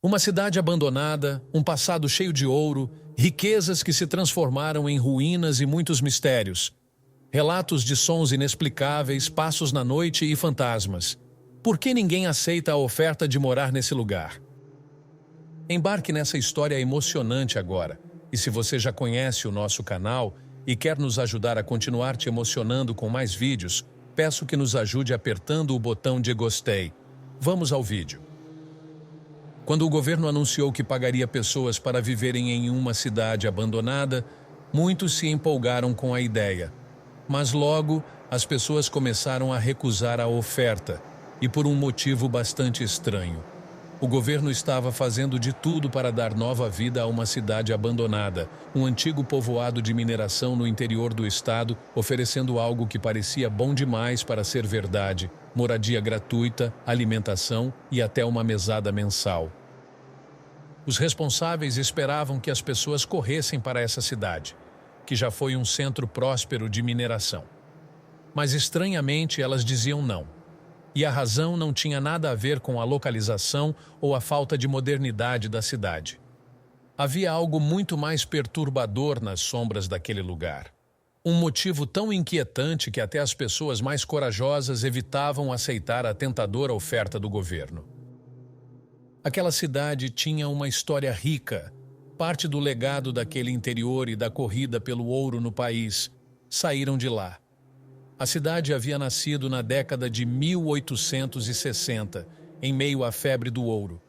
Uma cidade abandonada, um passado cheio de ouro, riquezas que se transformaram em ruínas e muitos mistérios. Relatos de sons inexplicáveis, passos na noite e fantasmas. Por que ninguém aceita a oferta de morar nesse lugar? Embarque nessa história emocionante agora. E se você já conhece o nosso canal e quer nos ajudar a continuar te emocionando com mais vídeos, peço que nos ajude apertando o botão de gostei. Vamos ao vídeo. Quando o governo anunciou que pagaria pessoas para viverem em uma cidade abandonada, muitos se empolgaram com a ideia. Mas logo, as pessoas começaram a recusar a oferta, e por um motivo bastante estranho. O governo estava fazendo de tudo para dar nova vida a uma cidade abandonada, um antigo povoado de mineração no interior do estado, oferecendo algo que parecia bom demais para ser verdade: moradia gratuita, alimentação e até uma mesada mensal. Os responsáveis esperavam que as pessoas corressem para essa cidade, que já foi um centro próspero de mineração. Mas estranhamente elas diziam não. E a razão não tinha nada a ver com a localização ou a falta de modernidade da cidade. Havia algo muito mais perturbador nas sombras daquele lugar. Um motivo tão inquietante que até as pessoas mais corajosas evitavam aceitar a tentadora oferta do governo. Aquela cidade tinha uma história rica. Parte do legado daquele interior e da corrida pelo ouro no país saíram de lá. A cidade havia nascido na década de 1860, em meio à febre do ouro,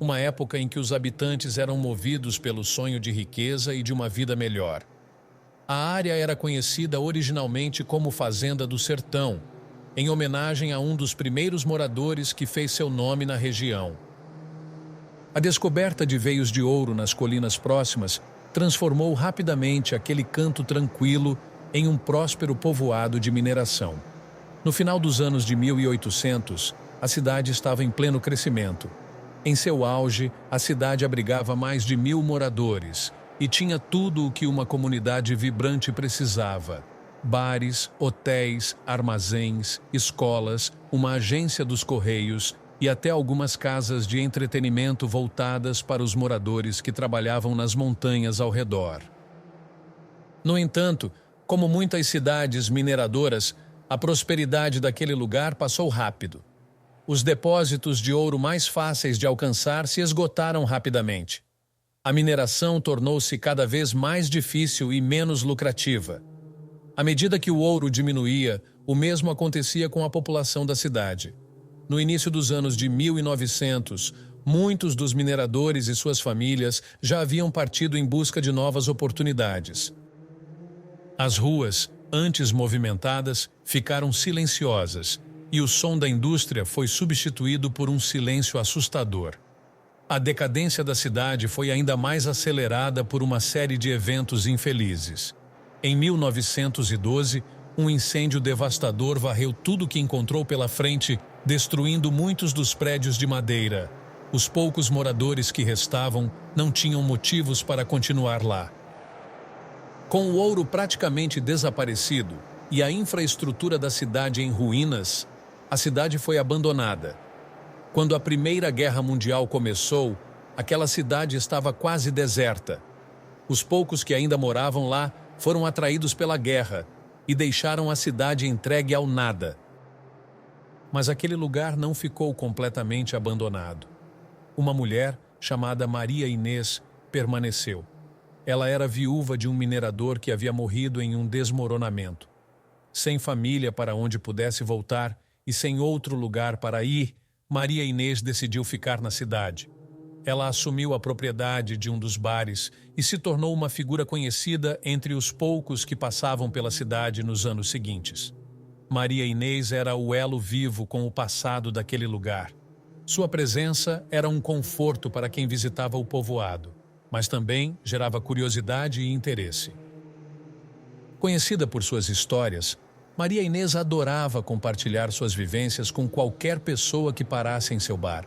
uma época em que os habitantes eram movidos pelo sonho de riqueza e de uma vida melhor. A área era conhecida originalmente como Fazenda do Sertão, em homenagem a um dos primeiros moradores que fez seu nome na região. A descoberta de veios de ouro nas colinas próximas transformou rapidamente aquele canto tranquilo em um próspero povoado de mineração. No final dos anos de 1800, a cidade estava em pleno crescimento. Em seu auge, a cidade abrigava mais de 1000 moradores e tinha tudo o que uma comunidade vibrante precisava: bares, hotéis, armazéns, escolas, uma agência dos correios e até algumas casas de entretenimento voltadas para os moradores que trabalhavam nas montanhas ao redor. No entanto, como muitas cidades mineradoras, a prosperidade daquele lugar passou rápido. Os depósitos de ouro mais fáceis de alcançar se esgotaram rapidamente. A mineração tornou-se cada vez mais difícil e menos lucrativa. À medida que o ouro diminuía, o mesmo acontecia com a população da cidade. No início dos anos de 1900, muitos dos mineradores e suas famílias já haviam partido em busca de novas oportunidades. As ruas, antes movimentadas, ficaram silenciosas, e o som da indústria foi substituído por um silêncio assustador. A decadência da cidade foi ainda mais acelerada por uma série de eventos infelizes. Em 1912, um incêndio devastador varreu tudo que encontrou pela frente, destruindo muitos dos prédios de madeira. Os poucos moradores que restavam não tinham motivos para continuar lá. Com o ouro praticamente desaparecido e a infraestrutura da cidade em ruínas, a cidade foi abandonada. Quando a Primeira Guerra Mundial começou, aquela cidade estava quase deserta. Os poucos que ainda moravam lá foram atraídos pela guerra e deixaram a cidade entregue ao nada. Mas aquele lugar não ficou completamente abandonado. Uma mulher, chamada Maria Inês, permaneceu. Ela era viúva de um minerador que havia morrido em um desmoronamento. Sem família para onde pudesse voltar e sem outro lugar para ir, Maria Inês decidiu ficar na cidade. Ela assumiu a propriedade de um dos bares e se tornou uma figura conhecida entre os poucos que passavam pela cidade nos anos seguintes. Maria Inês era o elo vivo com o passado daquele lugar. Sua presença era um conforto para quem visitava o povoado, mas também gerava curiosidade e interesse. Conhecida por suas histórias, Maria Inês adorava compartilhar suas vivências com qualquer pessoa que parasse em seu bar.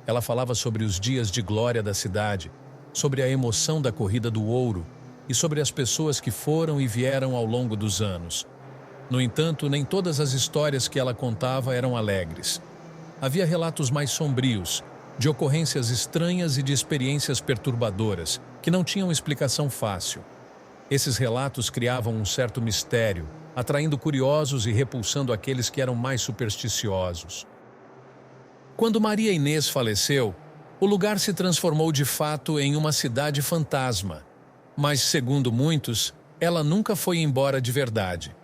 Ela falava sobre os dias de glória da cidade, sobre a emoção da corrida do ouro e sobre as pessoas que foram e vieram ao longo dos anos. No entanto, nem todas as histórias que ela contava eram alegres. Havia relatos mais sombrios, de ocorrências estranhas e de experiências perturbadoras, que não tinham explicação fácil. Esses relatos criavam um certo mistério, atraindo curiosos e repulsando aqueles que eram mais supersticiosos. Quando Maria Inês faleceu, o lugar se transformou de fato em uma cidade fantasma, mas, segundo muitos, ela nunca foi embora de verdade.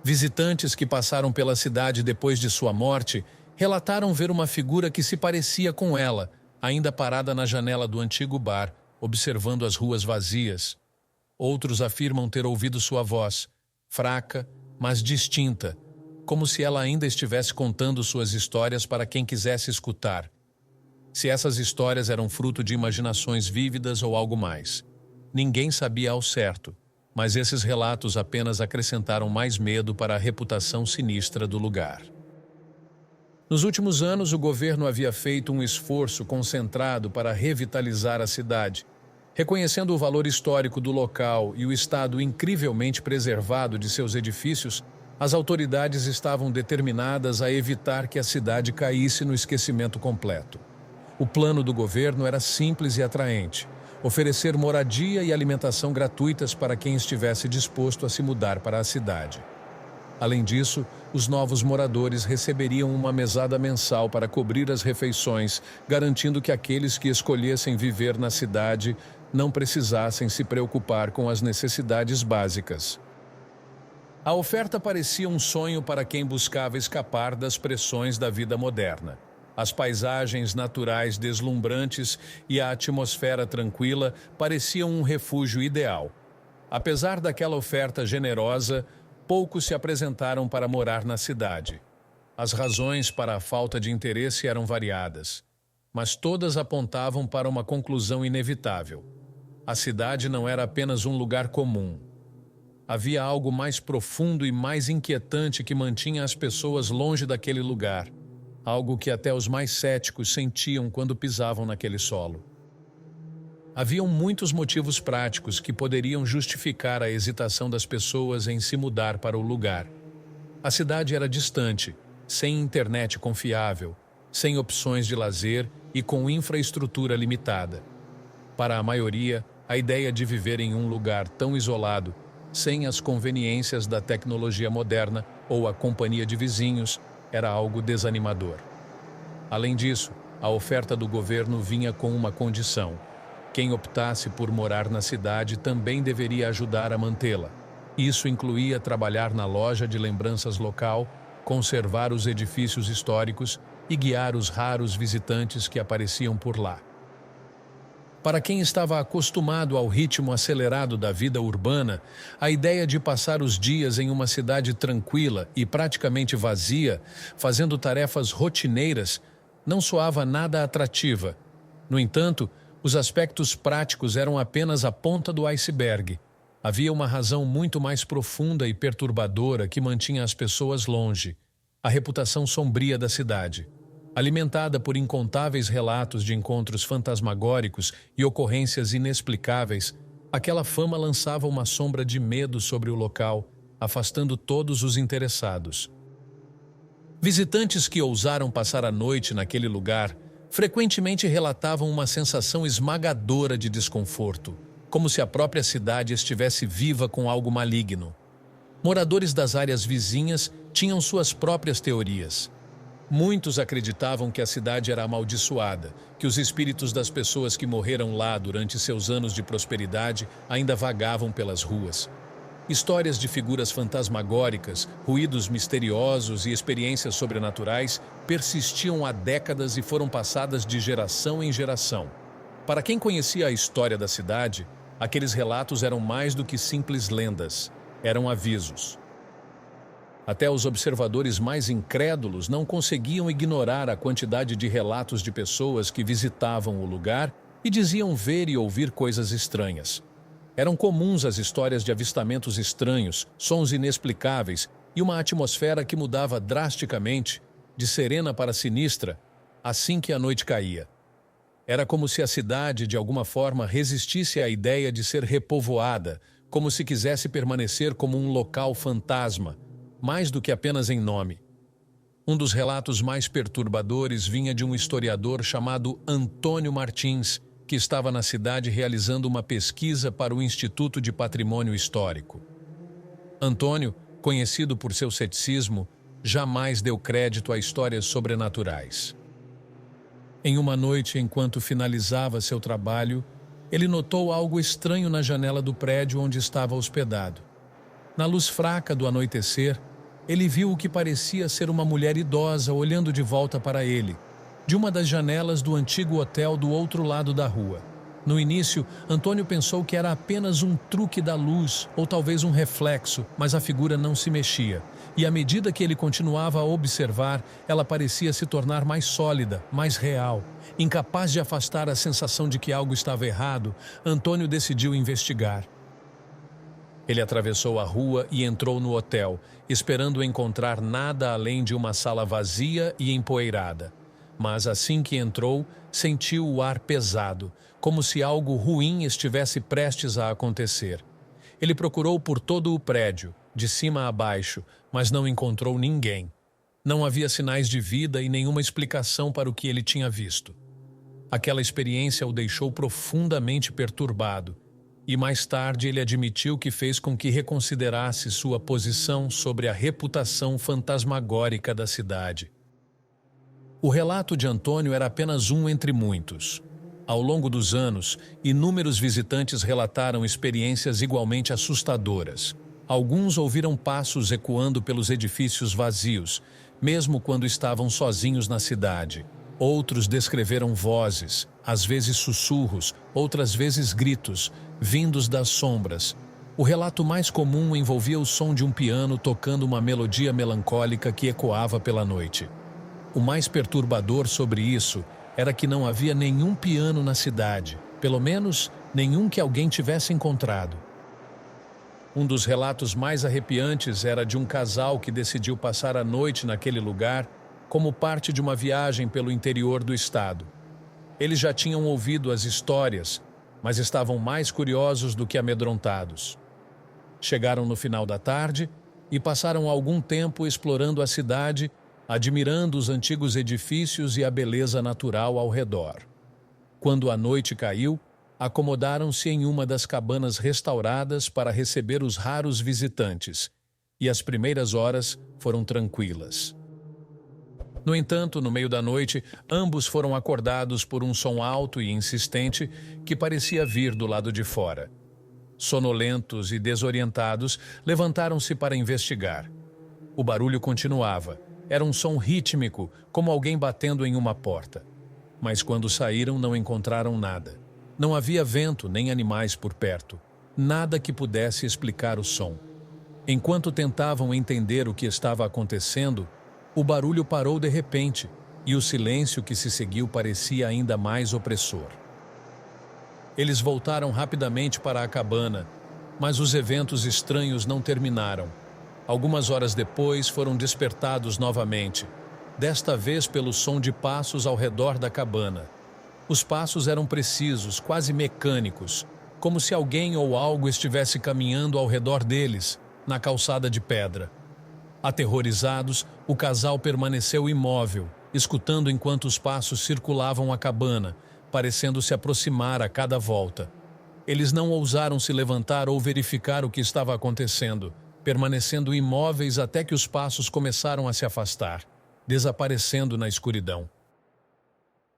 Visitantes que passaram pela cidade depois de sua morte relataram ver uma figura que se parecia com ela, ainda parada na janela do antigo bar, observando as ruas vazias. Outros afirmam ter ouvido sua voz, fraca, mas distinta, como se ela ainda estivesse contando suas histórias para quem quisesse escutar. Se essas histórias eram fruto de imaginações vívidas ou algo mais. Ninguém sabia ao certo, mas esses relatos apenas acrescentaram mais medo para a reputação sinistra do lugar. Nos últimos anos, o governo havia feito um esforço concentrado para revitalizar a cidade. Reconhecendo o valor histórico do local e o estado incrivelmente preservado de seus edifícios, as autoridades estavam determinadas a evitar que a cidade caísse no esquecimento completo. O plano do governo era simples e atraente: oferecer moradia e alimentação gratuitas para quem estivesse disposto a se mudar para a cidade. Além disso, os novos moradores receberiam uma mesada mensal para cobrir as refeições, garantindo que aqueles que escolhessem viver na cidade não precisassem se preocupar com as necessidades básicas. A oferta parecia um sonho para quem buscava escapar das pressões da vida moderna. As paisagens naturais deslumbrantes e a atmosfera tranquila pareciam um refúgio ideal. Apesar daquela oferta generosa, poucos se apresentaram para morar na cidade. As razões para a falta de interesse eram variadas, mas todas apontavam para uma conclusão inevitável. A cidade não era apenas um lugar comum. Havia algo mais profundo e mais inquietante que mantinha as pessoas longe daquele lugar, algo que até os mais céticos sentiam quando pisavam naquele solo. Haviam muitos motivos práticos que poderiam justificar a hesitação das pessoas em se mudar para o lugar. A cidade era distante, sem internet confiável, sem opções de lazer e com infraestrutura limitada. Para a maioria, a ideia de viver em um lugar tão isolado, sem as conveniências da tecnologia moderna ou a companhia de vizinhos, era algo desanimador. Além disso, a oferta do governo vinha com uma condição: quem optasse por morar na cidade também deveria ajudar a mantê-la. Isso incluía trabalhar na loja de lembranças local, conservar os edifícios históricos e guiar os raros visitantes que apareciam por lá. Para quem estava acostumado ao ritmo acelerado da vida urbana, a ideia de passar os dias em uma cidade tranquila e praticamente vazia, fazendo tarefas rotineiras, não soava nada atrativa. No entanto, os aspectos práticos eram apenas a ponta do iceberg. Havia uma razão muito mais profunda e perturbadora que mantinha as pessoas longe: a reputação sombria da cidade. Alimentada por incontáveis relatos de encontros fantasmagóricos e ocorrências inexplicáveis, aquela fama lançava uma sombra de medo sobre o local, afastando todos os interessados. Visitantes que ousaram passar a noite naquele lugar frequentemente relatavam uma sensação esmagadora de desconforto, como se a própria cidade estivesse viva com algo maligno. Moradores das áreas vizinhas tinham suas próprias teorias. Muitos acreditavam que a cidade era amaldiçoada, que os espíritos das pessoas que morreram lá durante seus anos de prosperidade ainda vagavam pelas ruas. Histórias de figuras fantasmagóricas, ruídos misteriosos e experiências sobrenaturais persistiam há décadas e foram passadas de geração em geração. Para quem conhecia a história da cidade, aqueles relatos eram mais do que simples lendas, eram avisos. Até os observadores mais incrédulos não conseguiam ignorar a quantidade de relatos de pessoas que visitavam o lugar e diziam ver e ouvir coisas estranhas. Eram comuns as histórias de avistamentos estranhos, sons inexplicáveis e uma atmosfera que mudava drasticamente, de serena para sinistra, assim que a noite caía. Era como se a cidade, de alguma forma, resistisse à ideia de ser repovoada, como se quisesse permanecer como um local fantasma, mais do que apenas em nome. Um dos relatos mais perturbadores vinha de um historiador chamado Antônio Martins, que estava na cidade realizando uma pesquisa para o Instituto de Patrimônio Histórico. Antônio, conhecido por seu ceticismo, jamais deu crédito a histórias sobrenaturais. Em uma noite, enquanto finalizava seu trabalho, ele notou algo estranho na janela do prédio onde estava hospedado. Na luz fraca do anoitecer, ele viu o que parecia ser uma mulher idosa olhando de volta para ele, de uma das janelas do antigo hotel do outro lado da rua. No início, Antônio pensou que era apenas um truque da luz ou talvez um reflexo, mas a figura não se mexia. E à medida que ele continuava a observar, ela parecia se tornar mais sólida, mais real. Incapaz de afastar a sensação de que algo estava errado, Antônio decidiu investigar. Ele atravessou a rua e entrou no hotel, esperando encontrar nada além de uma sala vazia e empoeirada. Mas assim que entrou, sentiu o ar pesado, como se algo ruim estivesse prestes a acontecer. Ele procurou por todo o prédio, de cima a baixo, mas não encontrou ninguém. Não havia sinais de vida e nenhuma explicação para o que ele tinha visto. Aquela experiência o deixou profundamente perturbado, e mais tarde ele admitiu que fez com que reconsiderasse sua posição sobre a reputação fantasmagórica da cidade. O relato de Antônio era apenas um entre muitos. Ao longo dos anos, inúmeros visitantes relataram experiências igualmente assustadoras. Alguns ouviram passos ecoando pelos edifícios vazios, mesmo quando estavam sozinhos na cidade. Outros descreveram vozes, às vezes sussurros, outras vezes gritos, vindos das sombras. O relato mais comum envolvia o som de um piano tocando uma melodia melancólica que ecoava pela noite. O mais perturbador sobre isso era que não havia nenhum piano na cidade, pelo menos nenhum que alguém tivesse encontrado. Um dos relatos mais arrepiantes era de um casal que decidiu passar a noite naquele lugar como parte de uma viagem pelo interior do estado. Eles já tinham ouvido as histórias, mas estavam mais curiosos do que amedrontados. Chegaram no final da tarde e passaram algum tempo explorando a cidade, admirando os antigos edifícios e a beleza natural ao redor. Quando a noite caiu, acomodaram-se em uma das cabanas restauradas para receber os raros visitantes, e as primeiras horas foram tranquilas. No entanto, no meio da noite, ambos foram acordados por um som alto e insistente que parecia vir do lado de fora. Sonolentos e desorientados, levantaram-se para investigar. O barulho continuava. Era um som rítmico, como alguém batendo em uma porta. Mas quando saíram, não encontraram nada. Não havia vento nem animais por perto. Nada que pudesse explicar o som. Enquanto tentavam entender o que estava acontecendo, o barulho parou de repente, e o silêncio que se seguiu parecia ainda mais opressor. Eles voltaram rapidamente para a cabana, mas os eventos estranhos não terminaram. Algumas horas depois foram despertados novamente, desta vez pelo som de passos ao redor da cabana. Os passos eram precisos, quase mecânicos, como se alguém ou algo estivesse caminhando ao redor deles, na calçada de pedra. Aterrorizados, o casal permaneceu imóvel, escutando enquanto os passos circulavam a cabana, parecendo se aproximar a cada volta. Eles não ousaram se levantar ou verificar o que estava acontecendo, permanecendo imóveis até que os passos começaram a se afastar, desaparecendo na escuridão.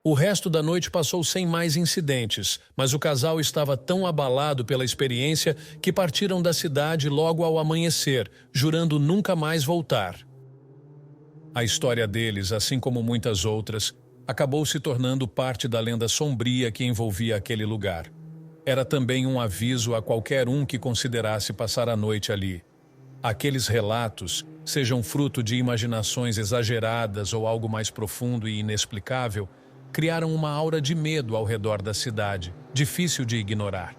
O resto da noite passou sem mais incidentes, mas o casal estava tão abalado pela experiência que partiram da cidade logo ao amanhecer, jurando nunca mais voltar. A história deles, assim como muitas outras, acabou se tornando parte da lenda sombria que envolvia aquele lugar. Era também um aviso a qualquer um que considerasse passar a noite ali. Aqueles relatos, sejam fruto de imaginações exageradas ou algo mais profundo e inexplicável, criaram uma aura de medo ao redor da cidade, difícil de ignorar.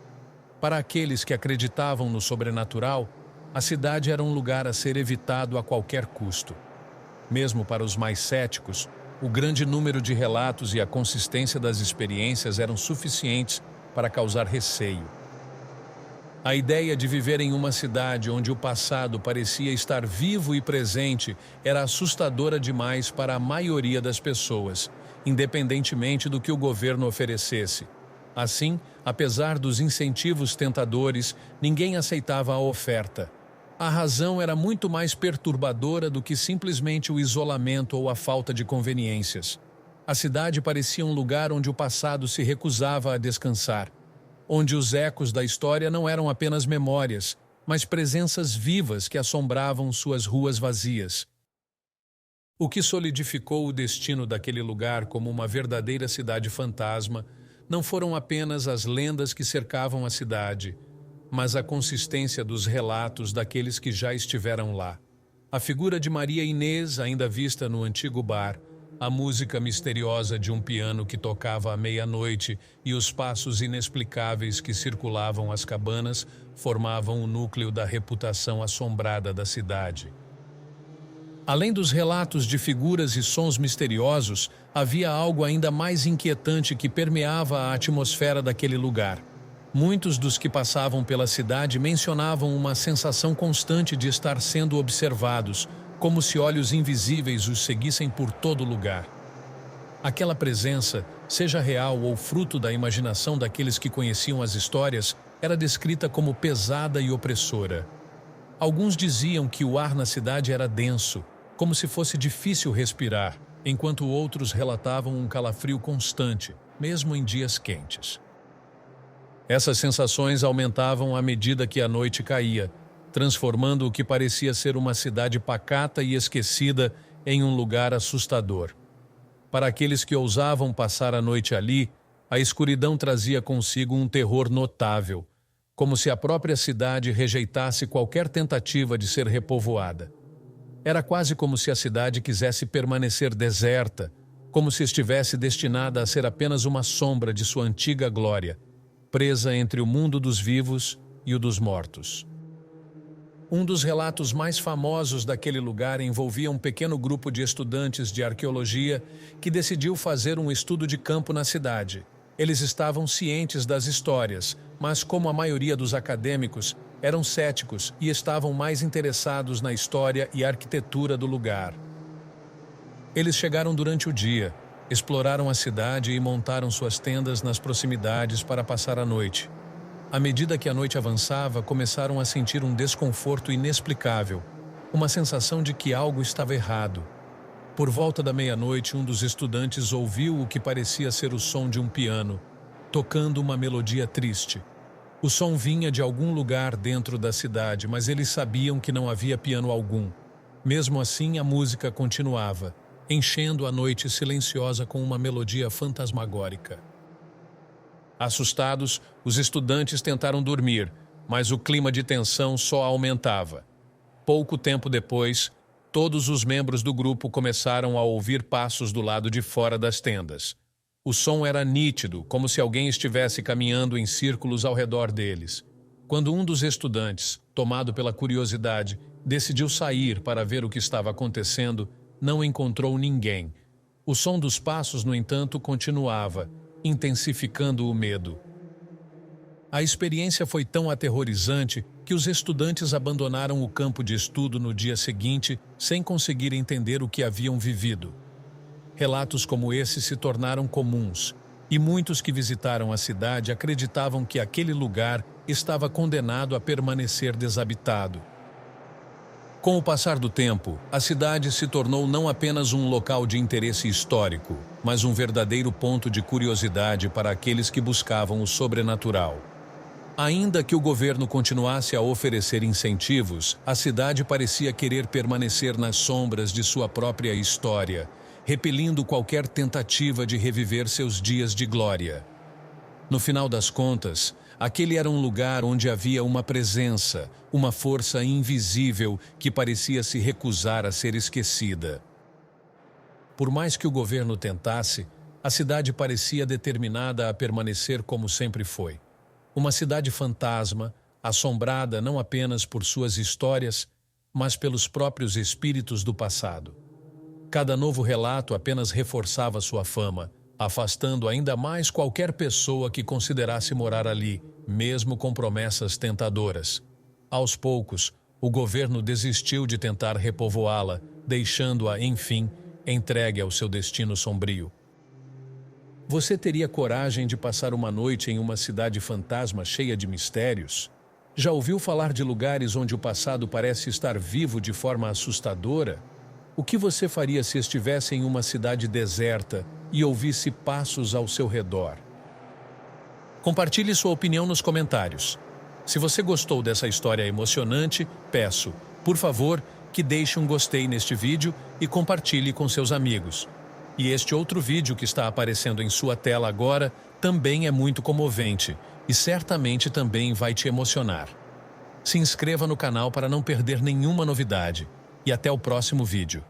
Para aqueles que acreditavam no sobrenatural, a cidade era um lugar a ser evitado a qualquer custo. Mesmo para os mais céticos, o grande número de relatos e a consistência das experiências eram suficientes para causar receio. A ideia de viver em uma cidade onde o passado parecia estar vivo e presente era assustadora demais para a maioria das pessoas, independentemente do que o governo oferecesse. Assim, apesar dos incentivos tentadores, ninguém aceitava a oferta. A razão era muito mais perturbadora do que simplesmente o isolamento ou a falta de conveniências. A cidade parecia um lugar onde o passado se recusava a descansar, onde os ecos da história não eram apenas memórias, mas presenças vivas que assombravam suas ruas vazias. O que solidificou o destino daquele lugar como uma verdadeira cidade fantasma não foram apenas as lendas que cercavam a cidade, mas a consistência dos relatos daqueles que já estiveram lá. A figura de Maria Inês, ainda vista no antigo bar, a música misteriosa de um piano que tocava à meia-noite e os passos inexplicáveis que circulavam as cabanas formavam o núcleo da reputação assombrada da cidade. Além dos relatos de figuras e sons misteriosos, havia algo ainda mais inquietante que permeava a atmosfera daquele lugar. Muitos dos que passavam pela cidade mencionavam uma sensação constante de estar sendo observados, como se olhos invisíveis os seguissem por todo lugar. Aquela presença, seja real ou fruto da imaginação daqueles que conheciam as histórias, era descrita como pesada e opressora. Alguns diziam que o ar na cidade era denso, como se fosse difícil respirar, enquanto outros relatavam um calafrio constante, mesmo em dias quentes. Essas sensações aumentavam à medida que a noite caía, transformando o que parecia ser uma cidade pacata e esquecida em um lugar assustador. Para aqueles que ousavam passar a noite ali, a escuridão trazia consigo um terror notável, como se a própria cidade rejeitasse qualquer tentativa de ser repovoada. Era quase como se a cidade quisesse permanecer deserta, como se estivesse destinada a ser apenas uma sombra de sua antiga glória, presa entre o mundo dos vivos e o dos mortos. Um dos relatos mais famosos daquele lugar envolvia um pequeno grupo de estudantes de arqueologia que decidiu fazer um estudo de campo na cidade. Eles estavam cientes das histórias, mas, como a maioria dos acadêmicos, eram céticos e estavam mais interessados na história e arquitetura do lugar. Eles chegaram durante o dia, exploraram a cidade e montaram suas tendas nas proximidades para passar a noite. À medida que a noite avançava, começaram a sentir um desconforto inexplicável, uma sensação de que algo estava errado. Por volta da meia-noite, um dos estudantes ouviu o que parecia ser o som de um piano, tocando uma melodia triste. O som vinha de algum lugar dentro da cidade, mas eles sabiam que não havia piano algum. Mesmo assim, a música continuava, enchendo a noite silenciosa com uma melodia fantasmagórica. Assustados, os estudantes tentaram dormir, mas o clima de tensão só aumentava. Pouco tempo depois, todos os membros do grupo começaram a ouvir passos do lado de fora das tendas. O som era nítido, como se alguém estivesse caminhando em círculos ao redor deles. Quando um dos estudantes, tomado pela curiosidade, decidiu sair para ver o que estava acontecendo, não encontrou ninguém. O som dos passos, no entanto, continuava, intensificando o medo. A experiência foi tão aterrorizante que os estudantes abandonaram o campo de estudo no dia seguinte sem conseguir entender o que haviam vivido. Relatos como esse se tornaram comuns, e muitos que visitaram a cidade acreditavam que aquele lugar estava condenado a permanecer desabitado. Com o passar do tempo, a cidade se tornou não apenas um local de interesse histórico, mas um verdadeiro ponto de curiosidade para aqueles que buscavam o sobrenatural. Ainda que o governo continuasse a oferecer incentivos, a cidade parecia querer permanecer nas sombras de sua própria história, repelindo qualquer tentativa de reviver seus dias de glória. No final das contas, aquele era um lugar onde havia uma presença, uma força invisível que parecia se recusar a ser esquecida. Por mais que o governo tentasse, a cidade parecia determinada a permanecer como sempre foi. Uma cidade fantasma, assombrada não apenas por suas histórias, mas pelos próprios espíritos do passado. Cada novo relato apenas reforçava sua fama, afastando ainda mais qualquer pessoa que considerasse morar ali, mesmo com promessas tentadoras. Aos poucos, o governo desistiu de tentar repovoá-la, deixando-a, enfim, entregue ao seu destino sombrio. Você teria coragem de passar uma noite em uma cidade fantasma cheia de mistérios? Já ouviu falar de lugares onde o passado parece estar vivo de forma assustadora? O que você faria se estivesse em uma cidade deserta e ouvisse passos ao seu redor? Compartilhe sua opinião nos comentários. Se você gostou dessa história emocionante, peço, por favor, que deixe um gostei neste vídeo e compartilhe com seus amigos. E este outro vídeo que está aparecendo em sua tela agora também é muito comovente e certamente também vai te emocionar. Se inscreva no canal para não perder nenhuma novidade. E até o próximo vídeo.